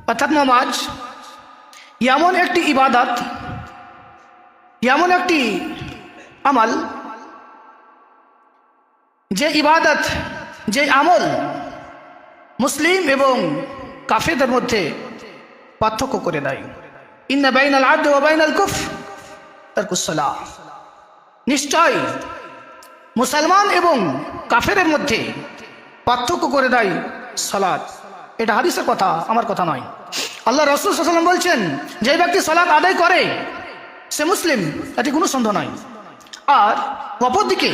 অর্থাৎ নামাজ এমন একটি ইবাদত, এমন একটি আমল, যে ইবাদত, যে আমল মুসলিম এবং কাফেরদের মধ্যে পার্থক্য করে দেয়। ইন্না বাইনাল আবদি ওয়া বাইনাল কুফর তারকুস সালাহ। নিশ্চয় মুসলমান এবং কাফেরের মধ্যে পার্থক্য করে দেয় সালাত। এটা হাদিসের কথা, আমার কথা নয়। আল্লাহ রাসূল সাল্লাল্লাহু আলাইহি ওয়াসাল্লাম বলছেন, যে ব্যক্তি সালাত আদায় করে সে মুসলিম, এতে কোনো সন্দেহ নাই। আর অপরদিকে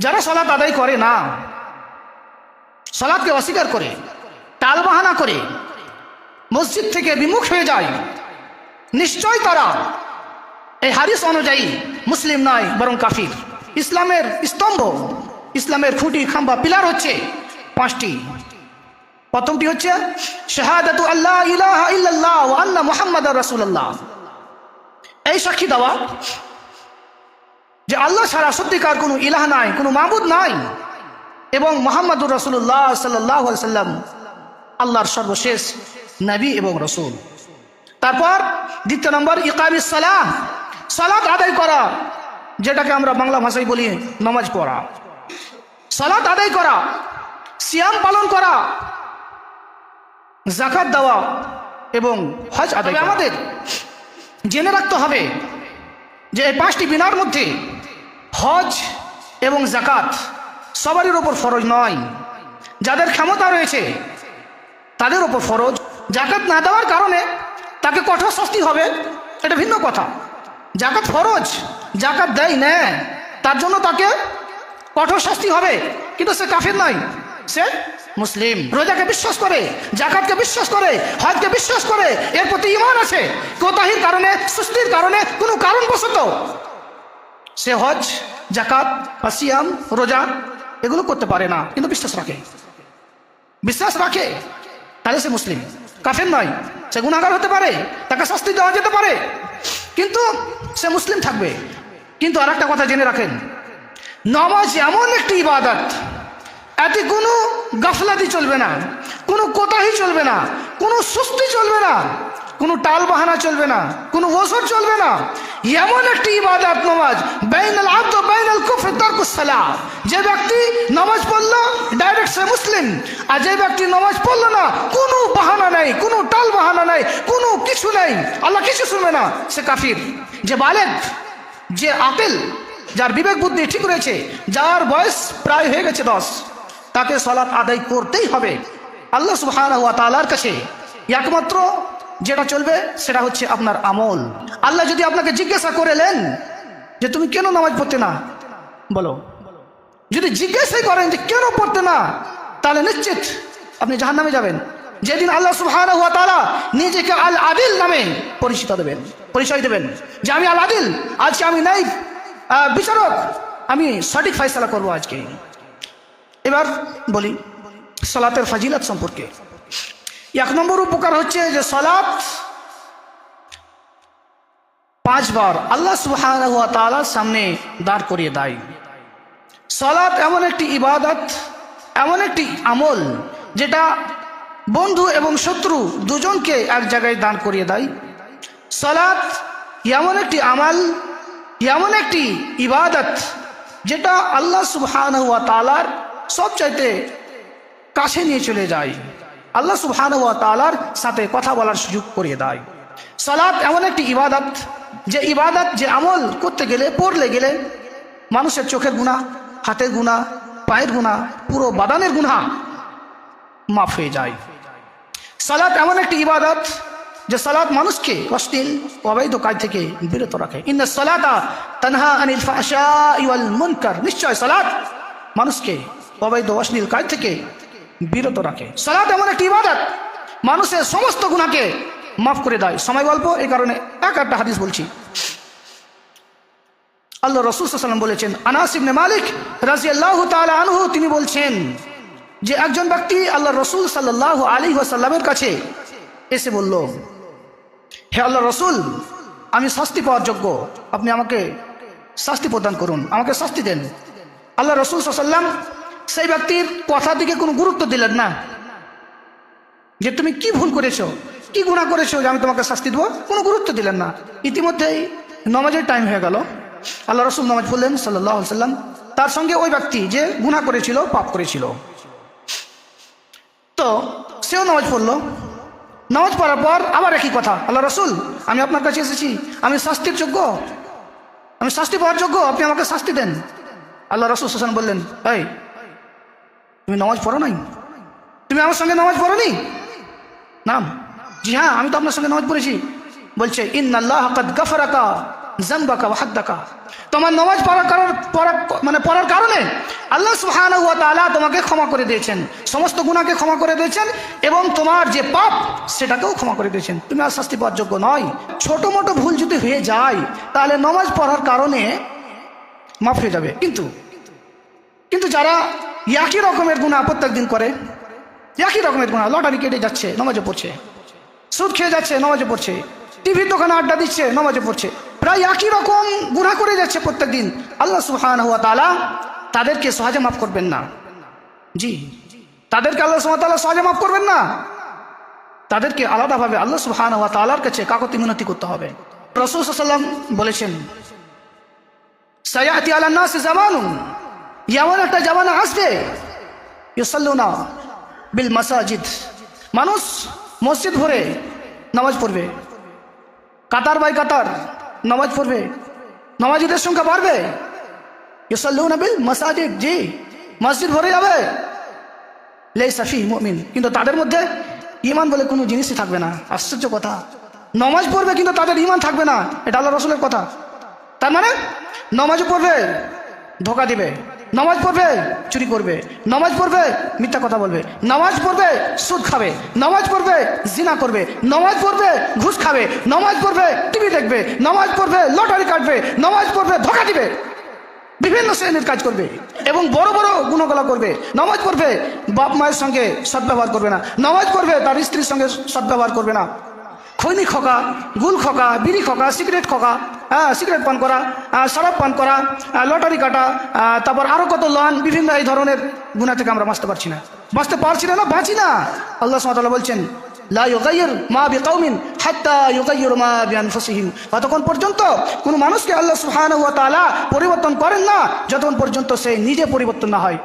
যারা সালাত আদায় করে না, সালাতকে অস্বীকার করে, টালবাহানা করে, মসজিদ থেকে বিমুখ হয়ে যায়, নিশ্চয় তারা এই হাদিস অনুযায়ী মুসলিম নয়, বরং কাফির। ইসলামের স্তম্ভ, ইসলামের খুঁটি, খাম্বা, পিলার হচ্ছে পাঁচটি। প্রথমটি হচ্ছে শাহাদাতু আল্লাহ ইলাহা ইল্লাল্লাহ ওয়া আন্না মুহাম্মাদার রাসূলুল্লাহ। এই সাক্ষী দেওয়া যে আল্লাহ ছাড়া সত্যিকার কোনো ইলাহ নাই, কোনো মাবুদ নাই, এবং মুহাম্মাদুর রাসূলুল্লাহ সাল্লাল্লাহু আলাইহি সাল্লাম আল্লাহর সর্বশেষ নবী এবং রাসূল। তারপর দ্বিতীয় নম্বর ইকামিস সালাহ, সালাত আদায় করা, যেটাকে আমরা বাংলা ভাষায় বলি নামাজ পড়া। সালাত আদায় করা, সিয়াম পালন করা, যাকাত দেওয়া এবং হজ আদায় করা। আমাদের জেনে রাখতে হবে যে এই পাঁচটি বিনার মধ্যে হজ এবং যাকাত সবারই উপর ফরজ নয়। যাদের ক্ষমতা রয়েছে তাদের উপর ফরজ। যাকাত না দেওয়ার কারণে তাকে কঠোর শাস্তি হবে, এটা ভিন্ন কথা। যাকাত ফরজ, যাকাত দেয় না, তার জন্য তাকে কঠোর শাস্তি হবে, কিন্তু সে কাফির নয়, সে মুসলিম। রোজাকে বিশ্বাস করে, যাকাতকে বিশ্বাস করে, হজকে বিশ্বাস করে, এর প্রতি ঈমান আছে। কোতাহির কারণে, সুস্তির কারণে, কোনো কারণবশত সে হজ, যাকাত, সিয়াম, রোজা এগুলো করতে পারে না, কিন্তু বিশ্বাস রাখে, বিশ্বাস রাখে, তাহলে সে মুসলিম, কাফের নয়। সে গুনাহগার হতে পারে, তাকে শাস্তি দেওয়া যেতে পারে, কিন্তু সে মুসলিম থাকবে। কিন্তু আর একটা কথা জেনে রাখেন, নামাজ এমন একটি ইবাদত, এতে কোনো গাফলাতি চলবে না, কোনো কোতাহি চলবে না, কোনো সুস্তি চলবে না, কোনো টাল বাহানা চলবে না, কোনো ওসর চলবে না। এমন একটি ইবাদত নামাজ, বাইনাল আবদ ওয়া বাইনাল কুফর তারকুস সালাহ। যে ব্যক্তি নামাজ পড়লো ডাইরেক্ট সে মুসলিম, আর যে ব্যক্তি নামাজ পড়লো না, কোনো বাহানা নাই, কোনো টাল বাহানা নাই, কোনো কিছু নাই, আল্লাহ কিছু শুনবে না, সে কাফির। যে বালেগ, যে আকিল, যার বিবেক বুদ্ধি ঠিক রয়েছে, যার বয়স প্রায় হয়ে গেছে 10, তাকে সালাত আদায় করতেই হবে। আল্লাহ সুবহানাহু ওয়া তাআলার কাছে একমাত্র যেটা চলবে সেটা হচ্ছে আপনার আমল। আল্লাহ যদি আপনাকে জিজ্ঞাসা করেলেন যে তুমি কেন নামাজ পড়তে না, বলো, যদি জিজ্ঞাসাই করেন যে কেন পড়তে না, তাহলে নিশ্চিত আপনি জাহান্নামে যাবেন। যেদিন আল্লাহ সুবহানাহু ওয়া তাআলা নিজেকে আল আদিল নামে পরিচয় দেবেন, যে আমি আল আদিল, আজকে আমি নাই বিচারক, আমি সঠিক ফয়সালা করবো আজকে। এবার বলি সালাতের ফাজিলত সম্পর্কে। 1 নম্বর উপকার হচ্ছে যে সালাত 5 বার আল্লাহ সুবহানাহু ওয়া তাআলার সামনে দাঁড় করিয়ে দেয়। সালাত এমন একটি ইবাদত, এমন একটি আমল, যেটা বন্ধু এবং শত্রু দুজনকে এক জায়গায় দাঁড় করিয়ে দেয়। সালাত এমন একটি আমল, এমন একটি ইবাদত, যেটা আল্লাহ সুবহানাহু ওয়া তাআলার সবচাইতে কাছে নিয়ে চলে যায়, আল্লাহ সুবহানাহু ওয়া তাআলার সাথে কথা বলার সুযোগ করিয়ে দেয়। সালাত এমন একটি ইবাদত, যে ইবাদত, যে আমল করতে গেলে, পড়লে গেলে মানুষের চোখের গুনাহ, হাতের গুনাহ, পায়ের গুনাহ, পুরো বাদানের গুনাহ মাফ হয়ে যায়। সালাত এমন একটি ইবাদত, যে সালাত মানুষকে অশ্লীল অবৈধ কাজ থেকে বিরত রাখে। ইন্নাস সালাতা তানহা আনিল ফাহশাই ওয়াল মুনকার। নিশ্চয় সালাত মানুষকে অবৈধ অশ্লীল কাজ থেকে বিরত রাখে। সালাত এমন একটি ইবাদত, মানুষের সমস্ত গুনাহকে মাফ করে দেয়। সময় গল্প, এই কারণে একটা হাদিস বলছি। আল্লাহ রাসূল সাল্লাল্লাহু আলাইহি ওয়াসাল্লাম বলেছেন, আনাস ইবনে মালিক রাদিয়াল্লাহু তাআলা আনহু তিনি বলছেন যে একজন ব্যক্তি আল্লাহ রাসূল সাল্লাল্লাহু আলাইহি ওয়াসাল্লামের কাছে এসে বলল, হে আল্লাহ রাসূল, আমি শাস্তি পাওয়ার যোগ্য, আপনি আমাকে শাস্তি প্রদান করুন, আমাকে শাস্তি দেন। আল্লাহ রাসূল সাল্লাল্লাহু আলাইহি ওয়াসাল্লাম সেই ব্যক্তির কথার দিকে কোনো গুরুত্ব দিলেন না, যে তুমি কি ভুল করেছো, কি গুনাহ করেছো যে আমি তোমাকে শাস্তি দেবো, কোনো গুরুত্ব দিলেন না। ইতিমধ্যেই নামাজের টাইম হয়ে গেল। আল্লাহ রাসূল নামাজ পড়লেন সাল্লাল্লাহু আলাইহি সাল্লাম, তার সঙ্গে ওই ব্যক্তি যে গুনাহ করেছিল, পাপ করেছিল। তো সেও নামাজ পড়লো। নামাজ পড়ার পর আবার একই কথা, আল্লাহ রাসূল আমি আপনার কাছে এসেছি, আমি শাস্তির যোগ্য, আমি শাস্তি পাওয়ার যোগ্য, আপনি আমাকে শাস্তি দেন। আল্লাহ রাসূল সাল্লাল্লাহু আলাইহি ওয়াসাল্লাম বললেন, এই তুমি নামাজ পড়ো নাই? তুমি আমার সঙ্গে নামাজ পড়োনি? নাম, জি হ্যাঁ আমি তো আপনার সঙ্গে নামাজ পড়েছি। বলছে ইন্নাল্লাহ কাদ গাফারাকা যামবাকা ওয়া হাদ্দাকা, তোমার নামাজ পড়ার কারণে আল্লাহ সুবহানাহু ওয়া তাআলা তোমাকে ক্ষমা করে দিয়েছেন, সমস্ত গুনাহকে ক্ষমা করে দিয়েছেন এবং তোমার যে পাপ সেটাকেও ক্ষমা করে দিয়েছেন, তুমি আর শাস্তি পাওয়ার যোগ্য নয়। ছোট মোটো ভুল যদি হয়ে যায় তাহলে নামাজ পড়ার কারণে মাফ হয়ে যাবে, কিন্তু যারা একই রকমের গুনাহ প্রত্যেকদিন করে, একই রকমের গুনাহ, লটারি কেটে যাচ্ছে নামাজে পড়ছে, সুদ খেয়ে যাচ্ছে নামাজে পড়ছে, টিভির দোকানে আড্ডা দিচ্ছে নামাজে পড়ছে, প্রায় একই রকম গুনাহ করে যাচ্ছে প্রত্যেকদিন, আল্লাহ সুবহানাহু ওয়া তাআলা তাদেরকে সহজে মাফ করবেন না। জি, তাদেরকে আল্লাহ সুবহানাহু ওয়া তাআলা সহজে মাফ করবেন না, তাদেরকে আলাদাভাবে আল্লাহ সুবহানাহু ওয়া তাআলার কাছে কাকুতি মিনতি করতে হবে। রাসূল সাল্লাল্লাহু আলাইহি ওয়াসাল্লাম বলেছেন, সায়াতি আলান নাস জামানুন, এমন একটা জামানা আসবে ইউসাল্লুনা বিল মাসাজিদ, মানুষ মসজিদ ভরে নামাজ পড়বে, কাতার বাই কাতার নামাজ পড়বে, নামাজিদের সংখ্যা বাড়বে। ইউসাল্লুনা বিল মাসাজিদ, জি মসজিদ ভরে যাবে, লাইসা ফিহি মুমিন, কিন্তু তাদের মধ্যে ঈমান বলে কোনো জিনিসই থাকবে না। আশ্চর্য কথা, নামাজ পড়বে কিন্তু তাদের ঈমান থাকবে না, এটা আল্লাহ রাসূলের কথা। তার মানে নামাজ পড়বে ধোঁকা দিবে, নামাজ পড়বে চুরি করবে, নামাজ পড়বে মিথ্যা কথা বলবে, নামাজ পড়বে সুদ খাবে, নামাজ পড়বে জিনা করবে, নামাজ পড়বে ঘুষ খাবে, নামাজ পড়বে টিভি দেখবে, নামাজ পড়বে লটারি কাটবে, নামাজ পড়বে ধোঁকা দিবে, বিভিন্ন শ্রেণীর কাজ করবে এবং বড় বড় গুনাহগুলো করবে। নামাজ পড়বে বাপ মায়ের সঙ্গে সদ্ব্যবহার করবে না, নামাজ পড়বে তার স্ত্রীর সঙ্গে সদ্ব্যবহার করবে না, খৈনি খোকা, গুল খোকা, বিড়ি খোকা, সিগারেট খোকা, সিগারেট পান করা, শরাব পান করা, লটারি কাটা, তারপর আরো কত লন, বিভিন্ন এই ধরনের গুনাহ থেকে আমরা বাঁচতে পারছি না, বাঁচি না। আল্লাহ সুবহানাহু ওয়া তাআলা বলছেন, লা ইউগাইয়ির মা বিকাউমিন হাত্তা ইউগাইয়িরু মা বিআনফুসিহিম, ততক্ষণ পর্যন্ত কোনো মানুষকে আল্লাহ সুবহানাহু ওয়া তাআলা পরিবর্তন করেন না যতক্ষণ পর্যন্ত সে নিজে পরিবর্তন না হয়।